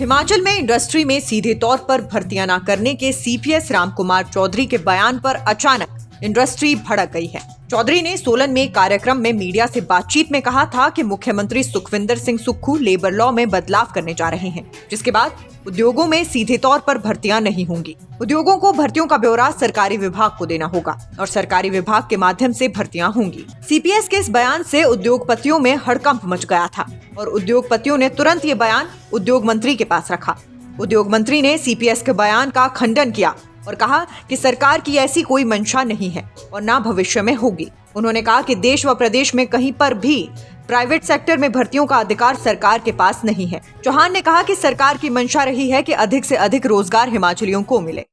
हिमाचल में इंडस्ट्री में सीधे तौर पर भर्तियां न करने के सीपीएस रामकुमार चौधरी के बयान पर अचानक इंडस्ट्री भड़क गई है। चौधरी ने सोलन में कार्यक्रम में मीडिया से बातचीत में कहा था कि मुख्यमंत्री सुखविंदर सिंह सुक्खू लेबर लॉ में बदलाव करने जा रहे हैं, जिसके बाद उद्योगों में सीधे तौर पर भर्तियां नहीं होंगी। उद्योगों को भर्तियों का ब्यौरा सरकारी विभाग को देना होगा और सरकारी विभाग के माध्यम से भर्तियां होंगी। सीपीएस के इस बयान से उद्योगपतियों में हड़कंप मच गया था और उद्योगपतियों ने तुरंत ये बयान उद्योग मंत्री के पास रखा। उद्योग मंत्री ने सीपीएस के बयान का खंडन किया और कहा कि सरकार की ऐसी कोई मंशा नहीं है और न भविष्य में होगी। उन्होंने कहा कि देश व प्रदेश में कहीं पर भी प्राइवेट सेक्टर में भर्तियों का अधिकार सरकार के पास नहीं है। चौहान ने कहा कि सरकार की मंशा रही है कि अधिक से अधिक रोजगार हिमाचलियों को मिले।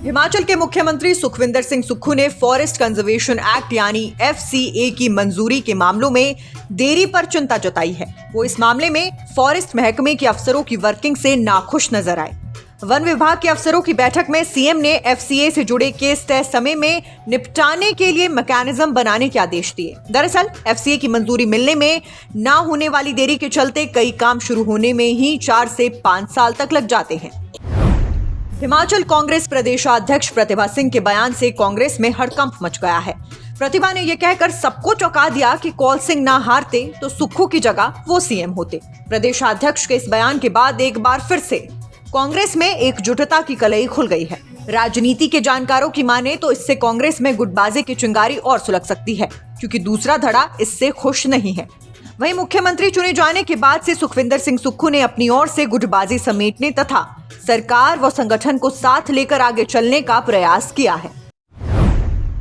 हिमाचल के मुख्यमंत्री सुखविंदर सिंह सुक्खू ने फॉरेस्ट कंजर्वेशन एक्ट यानी FCA की मंजूरी के मामलों में देरी पर चिंता जताई है। वो इस मामले में फॉरेस्ट महकमे के अफसरों की वर्किंग से नाखुश नजर आए। वन विभाग के अफसरों की बैठक में सीएम ने FCA से जुड़े केस तय समय में निपटाने के लिए मैकेनिज्म बनाने के आदेश दिए। दरअसल FCA की मंजूरी मिलने में न होने वाली देरी के चलते कई काम शुरू होने में ही 4 से 5 साल तक लग जाते हैं। हिमाचल कांग्रेस प्रदेशाध्यक्ष प्रतिभा सिंह के बयान से कांग्रेस में हड़कंप मच गया है। प्रतिभा ने यह कहकर सबको चौंका दिया कि कौल सिंह ना हारते तो सुक्खू की जगह वो सीएम होते। प्रदेशाध्यक्ष के इस बयान के बाद एक बार फिर से कांग्रेस में एकजुटता की कलई खुल गई है। राजनीति के जानकारों की माने तो इससे कांग्रेस में गुटबाजी की चिंगारी और सुलग सकती है, क्योंकि दूसरा धड़ा इससे खुश नहीं है। वहीं मुख्यमंत्री चुने जाने के बाद से सुखविंदर सिंह सुक्खू ने अपनी ओर से गुटबाजी समेटने तथा सरकार व संगठन को साथ लेकर आगे चलने का प्रयास किया है।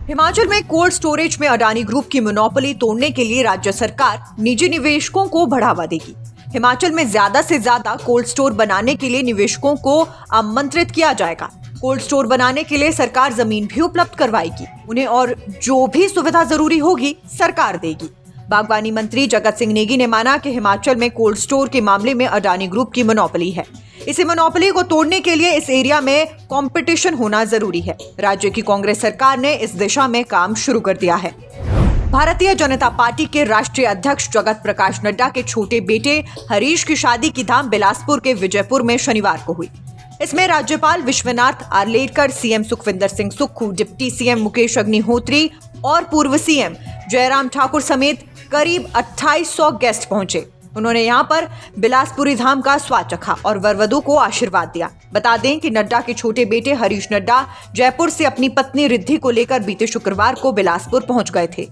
हिमाचल में कोल्ड स्टोरेज में अडानी ग्रुप की मोनोपोली तोड़ने के लिए राज्य सरकार निजी निवेशकों को बढ़ावा देगी। हिमाचल में ज्यादा से ज्यादा कोल्ड स्टोर बनाने के लिए निवेशकों को आमंत्रित किया जाएगा। कोल्ड स्टोर बनाने के लिए सरकार जमीन भी उपलब्ध करवाएगी। उन्हें और जो भी सुविधा जरूरी होगी सरकार देगी। बागवानी मंत्री जगत सिंह नेगी ने माना कि हिमाचल में कोल्ड स्टोर के मामले में अडानी ग्रुप की मोनोपोली है। इसे मोनोपोली को तोड़ने के लिए इस एरिया में कंपटीशन होना जरूरी है। राज्य की कांग्रेस सरकार ने इस दिशा में काम शुरू कर दिया है। भारतीय जनता पार्टी के राष्ट्रीय अध्यक्ष जगत प्रकाश नड्डा के छोटे बेटे हरीश की शादी की धाम बिलासपुर के विजयपुर में शनिवार को हुई। इसमें राज्यपाल Vishwanath Arlekar, CM Sukhvinder Singh Sukhu, deputy CM Mukesh Agnihotri और पूर्व सीएम जयराम ठाकुर समेत करीब 2800 गेस्ट पहुंचे। उन्होंने यहां पर बिलासपुरी धाम का स्वाद चखा और वरवधू को आशीर्वाद दिया। बता दें कि नड्डा के छोटे बेटे हरीश नड्डा जयपुर से अपनी पत्नी रिद्धि को लेकर बीते शुक्रवार को बिलासपुर पहुंच गए थे।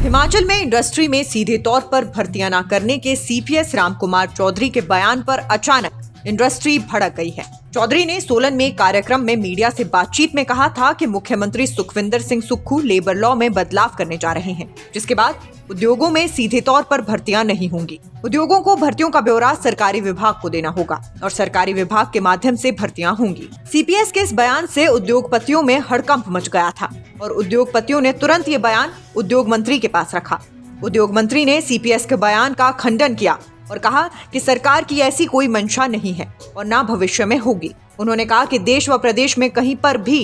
हिमाचल में इंडस्ट्री में सीधे तौर पर भर्तियां न करने के सीपीएस रामकुमार चौधरी के बयान पर अचानक इंडस्ट्री भड़क गई है। चौधरी ने सोलन में कार्यक्रम में मीडिया से बातचीत में कहा था कि मुख्यमंत्री सुखविंदर सिंह सुक्खू लेबर लॉ में बदलाव करने जा रहे हैं, जिसके बाद उद्योगों में सीधे तौर पर भर्तियां नहीं होंगी। उद्योगों को भर्तियों का ब्यौरा सरकारी विभाग को देना होगा और सरकारी विभाग के माध्यम से भर्तियां होंगी। सीपीएस के इस बयान से उद्योगपतियों में हड़कंप मच गया था और उद्योगपतियों ने तुरंत ये बयान उद्योग मंत्री के पास रखा। उद्योग मंत्री ने सीपीएस के बयान का खंडन किया और कहा कि सरकार की ऐसी कोई मंशा नहीं है और न भविष्य में होगी। उन्होंने कहा कि देश व प्रदेश में कहीं पर भी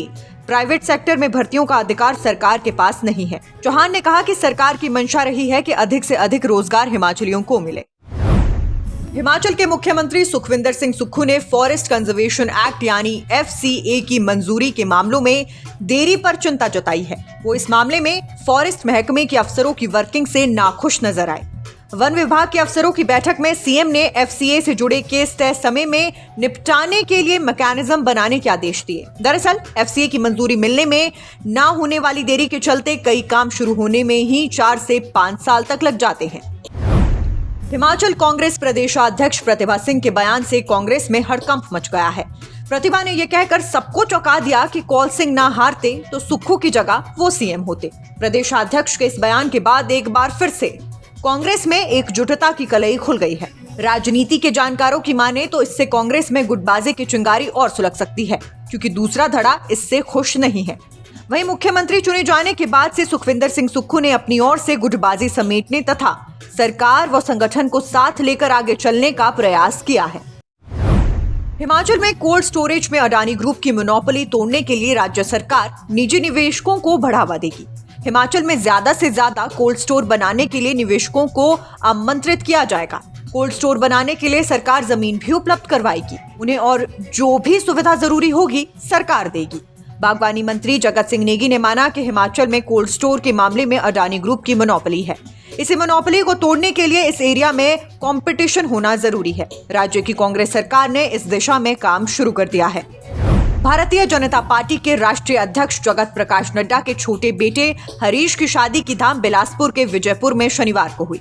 प्राइवेट सेक्टर में भर्तियों का अधिकार सरकार के पास नहीं है। चौहान ने कहा कि सरकार की मंशा रही है कि अधिक से अधिक रोजगार हिमाचलियों को मिले। हिमाचल के मुख्यमंत्री सुखविंदर सिंह सुक्खू ने फॉरेस्ट कंजर्वेशन एक्ट यानी FCA की मंजूरी के मामलों में देरी पर चिंता जताई है। वो इस मामले में फॉरेस्ट महकमे के अफसरों की वर्किंग से नाखुश नजर आए। वन विभाग के अफसरों की बैठक में सीएम ने FCA से जुड़े केस तय समय में निपटाने के लिए मैकेनिज्म बनाने के आदेश दिए। दरअसल FCA की मंजूरी मिलने में न होने वाली देरी के चलते कई काम शुरू होने में ही 4 से 5 साल तक लग जाते हैं। हिमाचल कांग्रेस प्रदेशाध्यक्ष प्रतिभा सिंह के बयान से कांग्रेस में हड़कंप मच गया है। प्रतिभा ने यह कहकर सबको चौंका दिया कि कौल सिंह ना हारते तो सुक्खू की जगह वो सीएम होते। प्रदेशाध्यक्ष के इस बयान के बाद एक बार फिर से कांग्रेस में एकजुटता की कलई खुल गई है। राजनीति के जानकारों की माने तो इससे कांग्रेस में गुटबाजी की चिंगारी और सुलग सकती है, क्योंकि दूसरा धड़ा इससे खुश नहीं है। वहीं मुख्यमंत्री चुने जाने के बाद से सुखविंदर सिंह सुक्खू ने अपनी ओर से गुटबाजी समेटने तथा सरकार व संगठन को साथ लेकर आगे चलने का प्रयास किया है। हिमाचल में कोल्ड स्टोरेज में अडानी ग्रुप की मोनोपोली तोड़ने के लिए राज्य सरकार निजी निवेशकों को बढ़ावा देगी। हिमाचल में ज्यादा से ज्यादा कोल्ड स्टोर बनाने के लिए निवेशकों को आमंत्रित किया जाएगा। कोल्ड स्टोर बनाने के लिए सरकार जमीन भी उपलब्ध करवाएगी। उन्हें और जो भी सुविधा जरूरी होगी सरकार देगी। बागवानी मंत्री जगत सिंह नेगी ने माना कि हिमाचल में कोल्ड स्टोर के मामले में अडानी ग्रुप की मोनोपोली है। इसी मोनोपोली को तोड़ने के लिए इस एरिया में कंपटीशन होना जरूरी है। राज्य की कांग्रेस सरकार ने इस दिशा में काम शुरू कर दिया है। भारतीय जनता पार्टी के राष्ट्रीय अध्यक्ष जगत प्रकाश नड्डा के छोटे बेटे हरीश की शादी की धाम बिलासपुर के विजयपुर में शनिवार को हुई।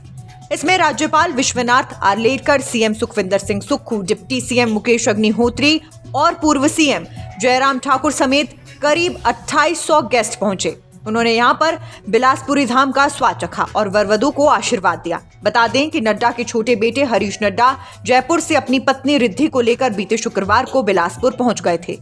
इसमें राज्यपाल Vishwanath Arlekar, CM Sukhvinder Singh Sukhu, deputy CM Mukesh Agnihotri और पूर्व सीएम जयराम ठाकुर समेत करीब 2800 गेस्ट पहुंचे। उन्होंने यहां पर बिलासपुरी धाम का स्वाद चखा और वरवधु को आशीर्वाद दिया। बता दें कि नड्डा के छोटे बेटे हरीश नड्डा जयपुर से अपनी पत्नी रिद्धि को लेकर बीते शुक्रवार को बिलासपुर पहुंच गए थे।